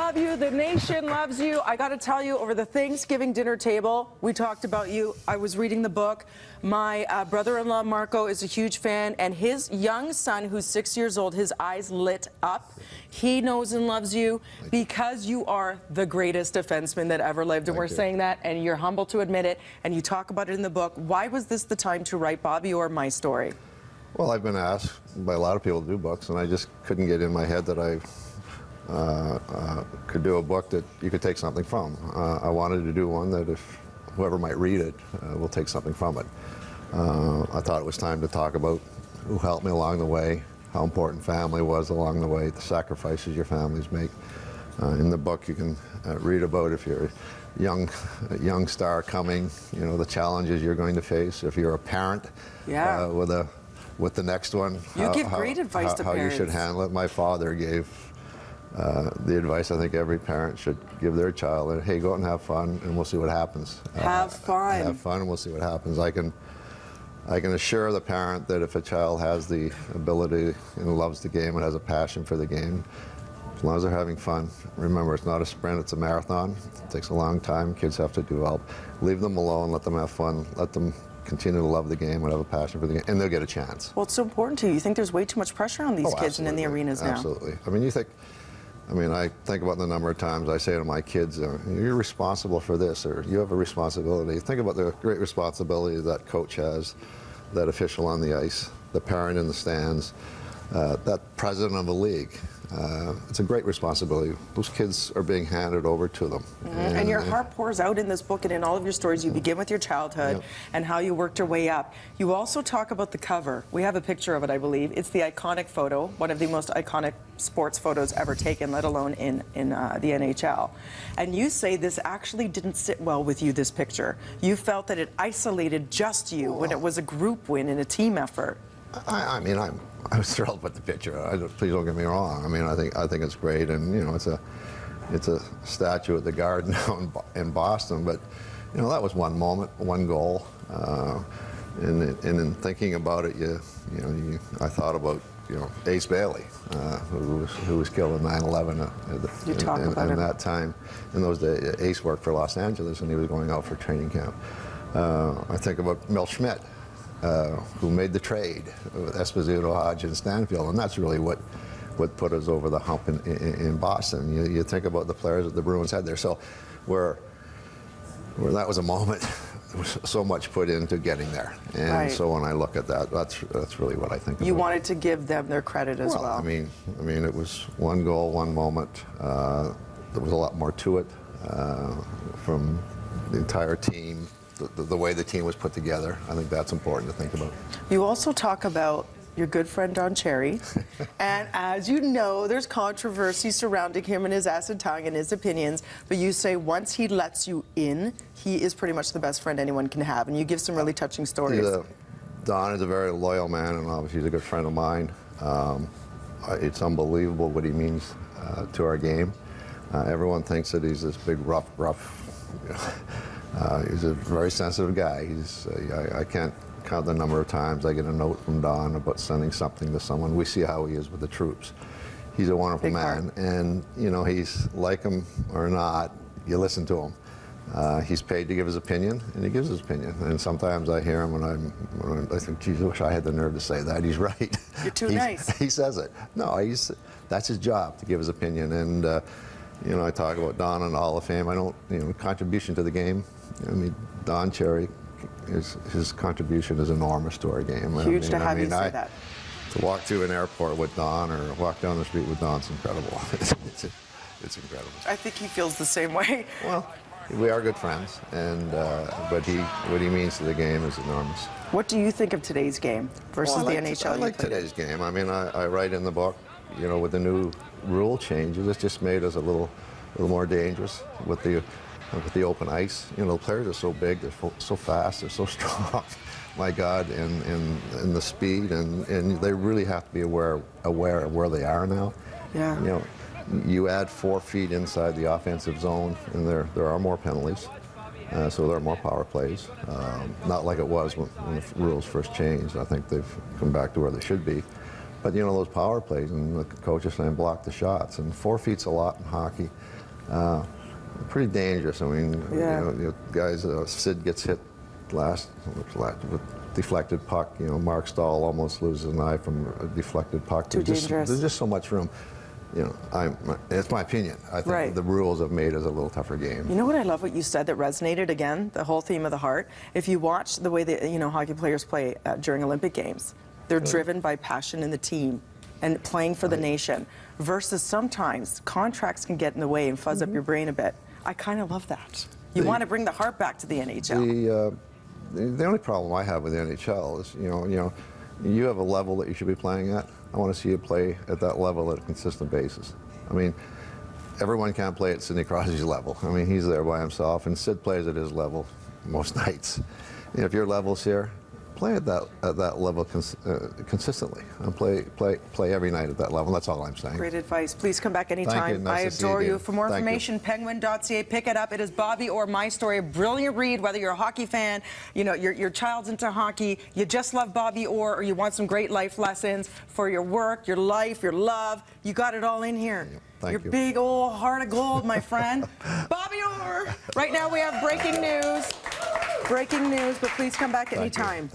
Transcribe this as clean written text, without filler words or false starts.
love you. The nation loves you. I got to tell you, over the Thanksgiving dinner table, we talked about you. I was reading the book. My brother-in-law, Marco, is a huge fan, and his young son, who's 6 years old, his eyes lit up. He knows and loves you because you are the greatest defenseman that ever lived, and we're saying that, and you're humble to admit it, and you talk about it in the book. Why was this the time to write Bobby Orr, My Story? Well, I've been asked by a lot of people to do books, and I just couldn't get in my head that I could do a book that you could take something from. I wanted to do one that if whoever might read it will take something from it. I thought it was time to talk about who helped me along the way, how important family was along the way, the sacrifices your families make. In the book you can read about if you're a young star coming, you know, the challenges you're going to face. If you're a parent with the next one, you give great advice to parents. How you should handle it. My father gave the advice I think every parent should give their child: hey, go out and have fun, and we'll see what happens. Have fun. Have fun, and we'll see what happens. I can assure the parent that if a child has the ability and loves the game and has a passion for the game, as long as they're having fun. Remember, it's not a sprint, it's a marathon. It takes a long time. Kids have to do well. Leave them alone, let them have fun, let them continue to love the game and have a passion for the game, and they'll get a chance. Well, it's so important to you. You think there's way too much pressure on these kids and in the arenas now? Absolutely. I think about the number of times I say to my kids, you're responsible for this, or you have a responsibility. Think about the great responsibility that coach has, that official on the ice, the parent in the stands, that president of the league. It's a great responsibility. Those kids are being handed over to them. And your heart pours out in this book and in all of your stories. You begin with your childhood and how you worked your way up. You also talk about the cover. We have a picture of it, I believe. It's the iconic photo, one of the most iconic sports photos ever taken, let alone in the NHL. And you say this actually didn't sit well with you, this picture. You felt that it isolated just you when it was a group win and a team effort. I was thrilled with the picture. Please don't get me wrong. I think it's great, and you know, it's a statue at the Garden in Boston. But you know, that was one moment, one goal. And in thinking about it, I thought about Ace Bailey, who was killed in 9/11 in that time. In those days, Ace worked for Los Angeles, and he was going out for training camp. I think about Mel Schmidt, who made the trade with Esposito, Hodge, and Stanfield, and that's really what put us over the hump in Boston. You think about the players that the Bruins had there. So where that was a moment, there was so much put into getting there. And so when I look at that, that's really what I think about. You wanted to give them their credit as well. I mean, it was one goal, one moment. There was a lot more to it from the entire team. The way the team was put together, I think that's important to think about. You also talk about your good friend Don Cherry, and as you know, there's controversy surrounding him and his acid tongue and his opinions, but you say once he lets you in, he is pretty much the best friend anyone can have, and you give some really touching stories. Don is a very loyal man, and obviously he's a good friend of mine. It's unbelievable what he means to our game. Everyone thinks that he's this big, rough, he's a very sensitive guy. I can't count the number of times I get a note from Don about sending something to someone. We see how he is with the troops. He's a wonderful man, and he's, like him or not, you listen to him. He's paid to give his opinion, and he gives his opinion. And sometimes I hear him, and I think, geez, I wish I had the nerve to say that. He's right. You're too nice. He says it. No, that's his job, to give his opinion. And I talk about Don in the Hall of Fame. I don't, contribution to the game. Don Cherry, his contribution is enormous to our game. Huge to have you say that. To walk through an airport with Don or walk down the street with Don's incredible. It's incredible. I think he feels the same way. Well, we are good friends, and but what he means to the game is enormous. What do you think of today's game versus the NHL? I like today's game. I write in the book, with the new rule changes, it's just made us a little more dangerous with the open ice. The players are so big, they're so fast, they're so strong. My God, and the speed, and they really have to be aware of where they are now. Yeah. You add 4 feet inside the offensive zone, and there are more penalties. So there are more power plays. Not like it was when the rules first changed. I think they've come back to where they should be. But those power plays, and the coach is saying block the shots, and 4 feet's a lot in hockey. Pretty dangerous. I mean, Yeah. you know, guys, Sid gets hit last with deflected puck. You know, Mark Stahl almost loses an eye from a deflected puck. Too dangerous. There's just so much room. You know, it's my opinion. I think Right. the rules have made it a little tougher game. You know what I love what you said that resonated again, the whole theme of the heart? If you watch the way that, you know, hockey players play during Olympic Games, they're driven by passion in the team and playing for the nation, versus sometimes contracts can get in the way and fuzz up your brain a bit. I kind of love that. You want to bring the heart back to the NHL. The only problem I have with the NHL is, you know, you have a level that you should be playing at. I want to see you play at that level at a consistent basis. I mean, everyone can't play at Sidney Crosby's level. I mean, he's there by himself, and Sid plays at his level most nights. You know, if your level's here, play at that level consistently, and play every night at that level. That's all I'm saying. Great advice. Please come back anytime. Nice I to see you adore you. again. For more Thank you. information, penguin.ca. Pick it up. It is Bobby Orr, My Story. A brilliant read, whether you're a hockey fan, you know, your child's into hockey, you just love Bobby Orr, or you want some great life lessons for your work, your life, your love. You got it all in here. Thank your you. big old heart of gold, my friend. Bobby Orr. Right now we have breaking news. Breaking news, but please come back Thank you. anytime. Thank